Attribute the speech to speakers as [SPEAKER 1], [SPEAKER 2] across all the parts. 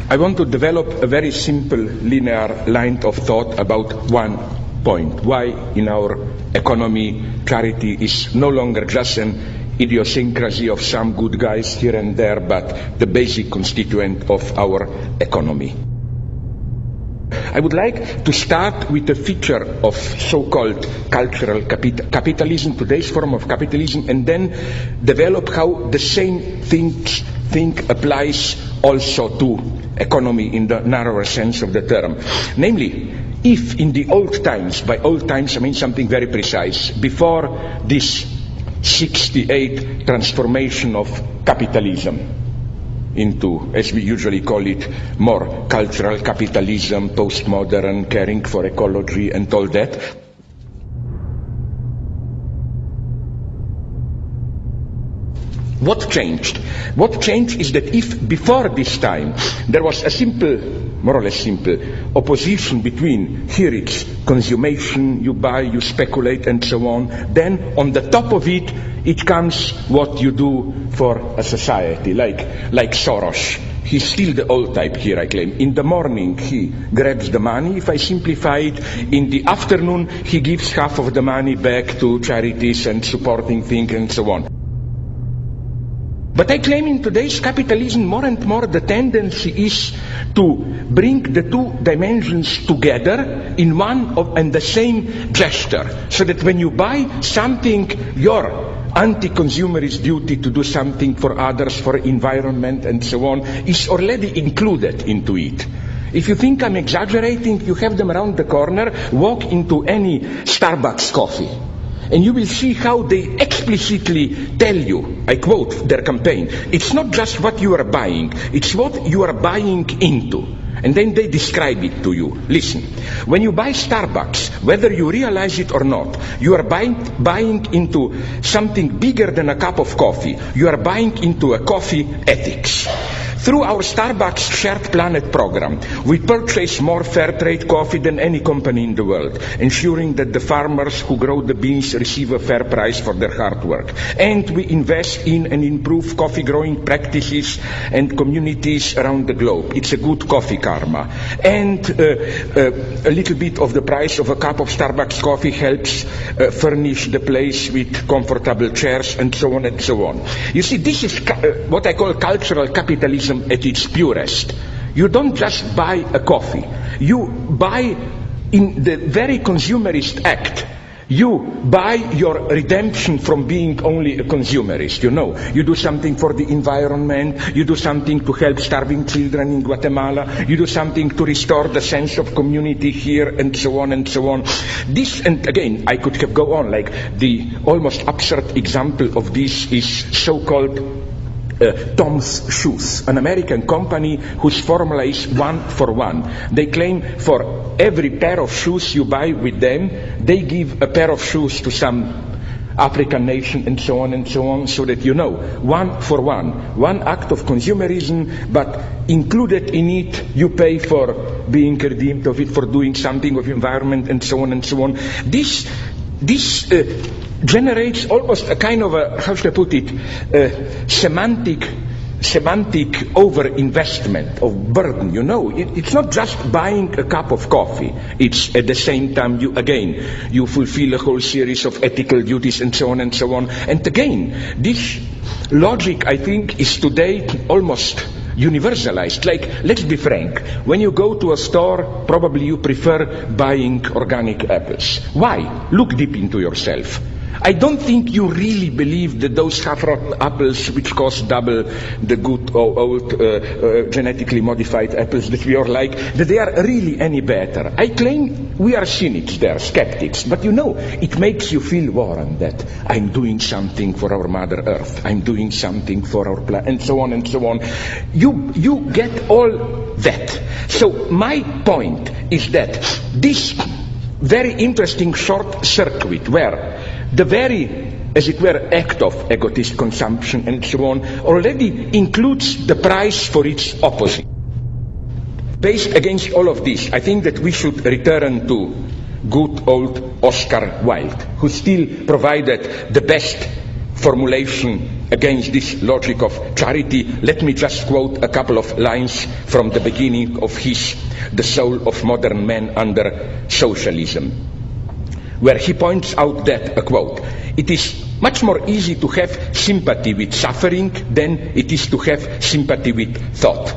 [SPEAKER 1] I want to develop a very simple linear line of thought about one point. Why in our economy charity is no longer just an idiosyncrasy of some good guys here and there, but the basic constituent of our economy. I would like to start with a feature of so-called cultural capitalism, today's form of capitalism, and then develop how the same thing applies also to economy in the narrower sense of the term. Namely, if in the old times, by old times I mean something very precise, before this 68 transformation of capitalism into, as we usually call it, more cultural capitalism, postmodern, caring for ecology and all that. What changed? What changed is that if before this time there was a simple, more or less simple, opposition between here it's consummation, you buy, you speculate and so on, then on the top of it, it comes what you do for a society, like Soros. He's still the old type here, I claim. In the morning he grabs the money, if I simplify it. In the afternoon he gives half of the money back to charities and supporting things and so on. But I claim in today's capitalism more and more the tendency is to bring the two dimensions together in one and the same gesture. So that when you buy something, your anti-consumerist duty to do something for others, for environment and so on, is already included into it. If you think I'm exaggerating, you have them around the corner, walk into any Starbucks coffee. And you will see how they explicitly tell you, I quote their campaign, it's not just what you are buying, it's what you are buying into. And then they describe it to you. Listen, when you buy Starbucks, whether you realize it or not, you are buying into something bigger than a cup of coffee. You are buying into a coffee ethics. Through our Starbucks Shared Planet program, we purchase more fair trade coffee than any company in the world, ensuring that the farmers who grow the beans receive a fair price for their hard work. And we invest in and improve coffee growing practices and communities around the globe. It's a good coffee karma. And a little bit of the price of a cup of Starbucks coffee helps furnish the place with comfortable chairs and so on and so on. You see, this is what I call cultural capitalism at its purest. You don't just buy a coffee. You buy in the very consumerist act. You buy your redemption from being only a consumerist, you know. You do something for the environment, you do something to help starving children in Guatemala, you do something to restore the sense of community here, and so on and so on. This, and again, I could have go on, like the almost absurd example of this is so-called Tom's Shoes, an American company whose formula is 1 for 1. They claim for every pair of shoes you buy with them, they give a pair of shoes to some African nation and so on, so that you know, 1 for 1. One act of consumerism, but included in it, you pay for being redeemed of it, for doing something of environment and so on and so on. This generates almost a kind of a, how should I put it, semantic over-investment of burden, you know. It's not just buying a cup of coffee. It's at the same time you fulfill a whole series of ethical duties and so on and so on. And again, this logic, I think, is today almost universalized. Like, let's be frank, when you go to a store, probably you prefer buying organic apples. Why? Look deep into yourself. I don't think you really believe that those half-rotten apples, which cost double the good old genetically modified apples that we all like, that they are really any better. I claim we are cynics there, skeptics, but you know, it makes you feel warm that I'm doing something for our Mother Earth, I'm doing something for our planet, and so on and so on. You get all that. So my point is that this very interesting short circuit where the very, as it were, act of egotist consumption and so on already includes the price for its opposite. Based against all of this, I think that we should return to good old Oscar Wilde, who still provided the best formulation against this logic of charity, let me just quote a couple of lines from the beginning of his The Soul of Modern Man Under Socialism, where he points out that, a quote, "It is much more easy to have sympathy with suffering than it is to have sympathy with thought.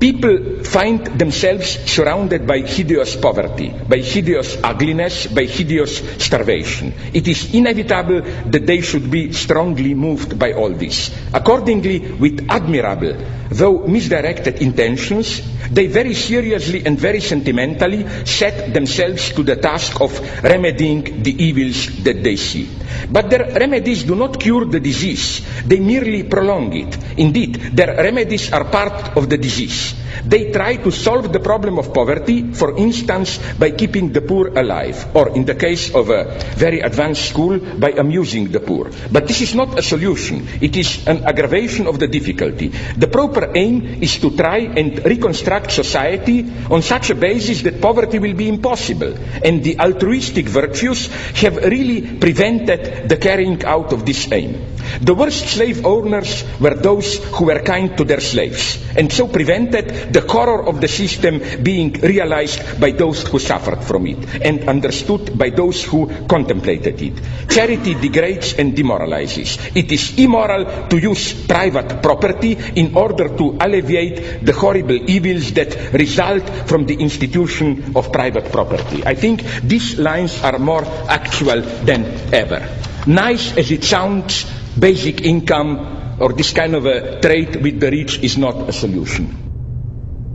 [SPEAKER 1] People find themselves surrounded by hideous poverty, by hideous ugliness, by hideous starvation. It is inevitable that they should be strongly moved by all this. Accordingly, with admirable, though misdirected intentions, they very seriously and very sentimentally set themselves to the task of remedying the evils that they see. But their remedies do not cure the disease, they merely prolong it. Indeed, their remedies are part of the disease. They try to solve the problem of poverty, for instance, by keeping the poor alive, or in the case of a very advanced school, by amusing the poor. But this is not a solution. It is an aggravation of the difficulty. The proper aim is to try and reconstruct society on such a basis that poverty will be impossible, and the altruistic virtues have really prevented the carrying out of this aim. The worst slave owners were those who were kind to their slaves, and so prevented the horror of the system being realized by those who suffered from it, and understood by those who contemplated it. Charity degrades and demoralizes. It is immoral to use private property in order to alleviate the horrible evils that result from the institution of private property." I think these lines are more actual than ever. Nice as it sounds, basic income or this kind of a trade with the rich is not a solution.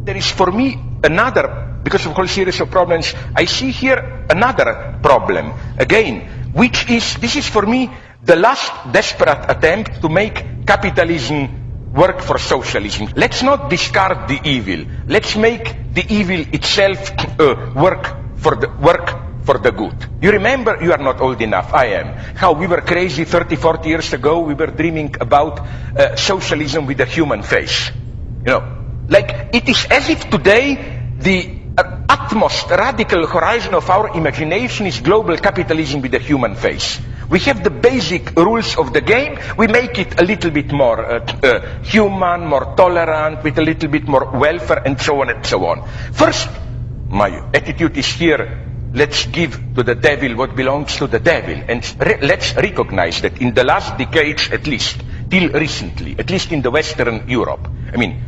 [SPEAKER 1] There is for me another, because of the whole series of problems, I see here another problem, again, which is, this is for me the last desperate attempt to make capitalism work for socialism. Let's not discard the evil. Let's make the evil itself work for the good. You remember, you are not old enough, I am, how we were crazy 30, 40 years ago, we were dreaming about socialism with a human face. You know, like it is as if today the utmost radical horizon of our imagination is global capitalism with a human face. We have the basic rules of the game, we make it a little bit more human, more tolerant, with a little bit more welfare, and so on and so on. First, my attitude is here, let's give to the devil what belongs to the devil, and let's recognize that in the last decades, at least, till recently, at least in the Western Europe, I mean,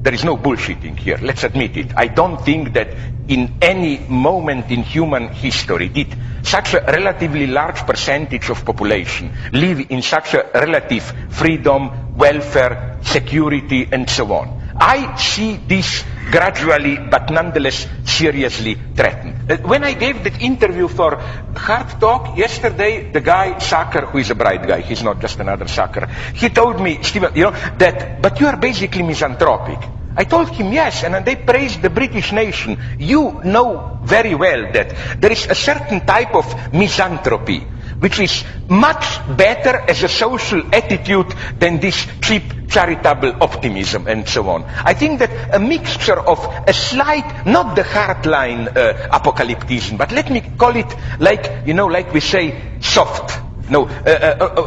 [SPEAKER 1] there is no bullshitting here, let's admit it. I don't think that in any moment in human history did such a relatively large percentage of population live in such a relative freedom, welfare, security, and so on. I see this gradually, but nonetheless seriously threatened. When I gave that interview for Hard Talk yesterday, the guy, Sacker, who is a bright guy, he's not just another sucker, he told me, Stephen, you know, that, but you are basically misanthropic. I told him yes, and they praised the British nation. You know very well that there is a certain type of misanthropy which is much better as a social attitude than this cheap charitable optimism and so on. I think that a mixture of a slight, not the hardline apocalypticism, but let me call it like, you know, like we say, soft. No,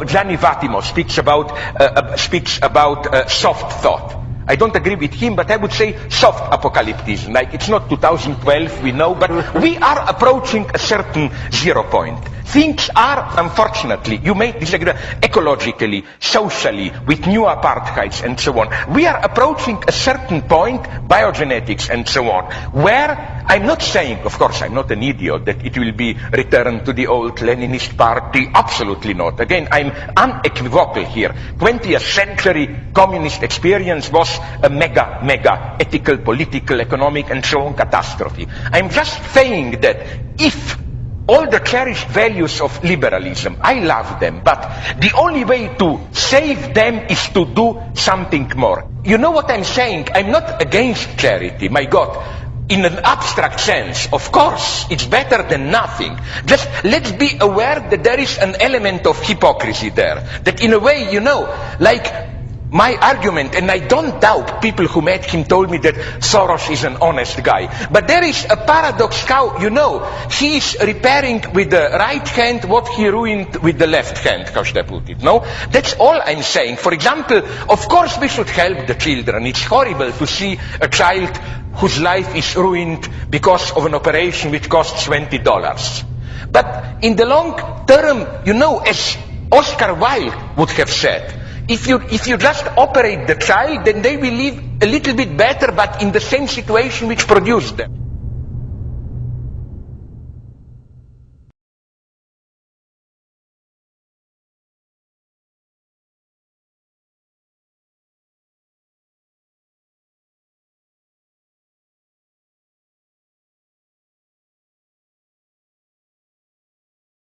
[SPEAKER 1] Gianni Vattimo speaks about soft thought. I don't agree with him, but I would say soft apocalypticism. Like, it's not 2012, we know, but we are approaching a certain 0 point. Things are, unfortunately, you may disagree, ecologically, socially, with new apartheids and so on. We are approaching a certain point, biogenetics and so on, where I'm not saying, of course, I'm not an idiot, that it will be returned to the old Leninist party. Absolutely not. Again, I'm unequivocal here. 20th century communist experience was a mega ethical, political, economic, and so on catastrophe. I'm just saying that if all the cherished values of liberalism, I love them, but the only way to save them is to do something more. You know what I'm saying? I'm not against charity, my God. In an abstract sense, of course, it's better than nothing. Just let's be aware that there is an element of hypocrisy there. That in a way, you know, like my argument, and I don't doubt people who met him told me that Soros is an honest guy. But there is a paradox how, he is repairing with the right hand what he ruined with the left hand, how should I put it, no? That's all I'm saying. For example, of course we should help the children. It's horrible to see a child whose life is ruined because of an operation which costs $20. But in the long term, as Oscar Wilde would have said, if you just operate the child, then they will live a little bit better, but in the same situation which produced them.